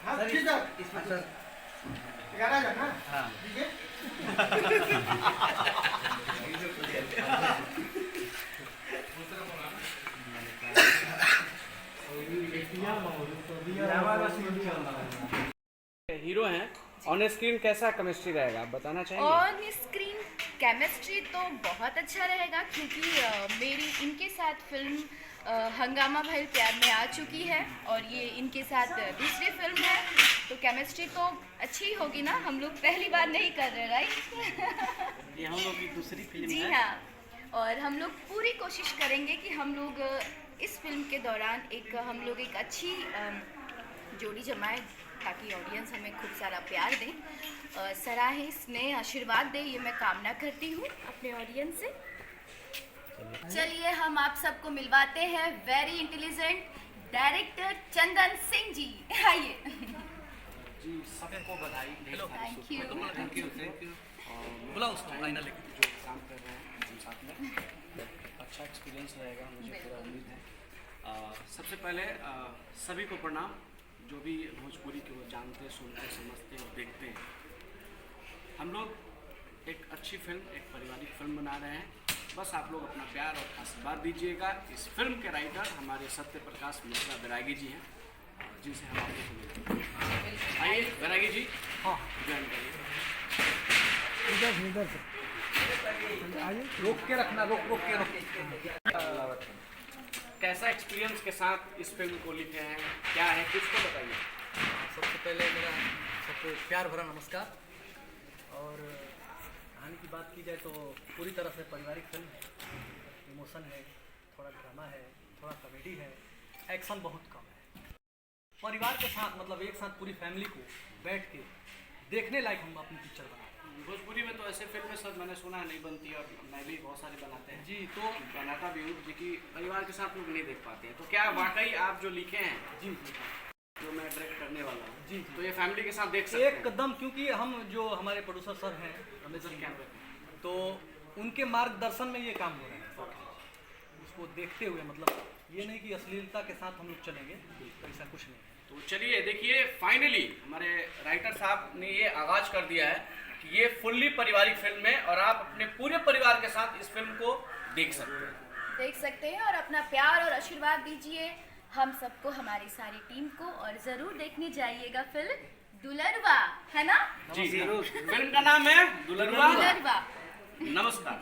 हाँ ठीक है, इसमें सर 11,000 ना? हाँ ठीक है। हीरो हैं, ऑन स्क्रीन कैसा केमिस्ट्री रहेगा आप बताना चाहेंगे? ऑन स्क्रीन केमिस्ट्री तो बहुत अच्छा रहेगा क्योंकि मेरी इनके साथ फिल्म हंगामा भइल प्यार में आ चुकी है और ये इनके साथ दूसरी फिल्म है, तो केमिस्ट्री तो अच्छी ही होगी ना। हम लोग पहली बार नहीं कर रहे, राइट? ये हम लोग की दूसरी फिल्म जी है। हाँ, और हम लोग पूरी कोशिश करेंगे कि हम लोग इस फिल्म के दौरान हम लोग एक अच्छी जोड़ी जमाएं ताकि ऑडियंस हमें खूब सारा प्यार दे, सराहे, स्नेह, आशीर्वाद दे, ये मैं कामना करती हूँ अपने ऑडियंस से। चलिए हम आप सबको मिलवाते हैं very intelligent director Chandan Singh ji, आइए। जी सबको बधाई। Thank you. Thank you. बोला उसको आईना लेके जो काम कर रहे हैं हम साथ में, अच्छा एक्सपीरियंस रहेगा मुझे पूरा उम्मीद है। सबसे पहले सभी को प्रणाम जो भी भोजपुरी के वो जानते, सुनते, समझते और देखते हैं। हम लोग एक अच्छी फिल्म, एक पारिवारिक फिल्म बना रहे हैं। बस आप लोग अपना प्यार और आशीर्वाद दीजिएगा। इस फिल्म के राइटर हमारे सत्य प्रकाश मिश्रा बैरागी जी हैं, जिनसे हम आपको मिलते हैं। आइए बैरागी जी, हाँ ज्वाइन करिए। रोक के रखना, रोक के। कैसा एक्सपीरियंस के साथ इस फिल्म को लिखे हैं, क्या है कुछ तो बताइए। सबसे पहले मेरा सबको प्यार भरा नमस्कार। और कहानी की बात की जाए तो पूरी तरह से पारिवारिक फिल्म है। इमोशन है, थोड़ा ड्रामा है, थोड़ा कॉमेडी है, एक्शन बहुत कम है। परिवार के साथ मतलब एक साथ पूरी फैमिली को बैठ के देखने लायक हम अपनी पिक्चर बनाते हैं। भोजपुरी में तो ऐसे फिल्में सर मैंने सुना है नहीं बनती, और मैं भी बहुत सारे बनाते हैं जी, तो बनाता भी हूँ, कि परिवार के साथ लोग नहीं देख पाते हैं। तो क्या वाकई आप जो लिखे हैं, जी जो मैं डायरेक्ट करने वाला हूँ, जी तो ये फैमिली के साथ देख सकते हैं एकदम, क्योंकि हम जो हमारे प्रोड्यूसर सर हैं रमेश सर? जी, क्या तो उनके मार्गदर्शन में ये काम हो रहा है। उसको देखते हुए मतलब ये नहीं कि अश्लीलता के साथ हम लोग चलेंगे, तो ऐसा कुछ नहीं है। तो चलिए देखिए, फाइनली हमारे राइटर साहब ने ये आगाज कर दिया है कि ये फुल्ली पारिवारिक फिल्म है और आप अपने पूरे परिवार के साथ इस फिल्म को देख सकते हैं और अपना प्यार और आशीर्वाद दीजिए हम सबको, हमारी सारी टीम को, और जरूर देखने जाइएगा फिल्म दुलरवा, है ना? जी, फिल्म का नाम है दुलरवा। दुलरवा। नमस्कार।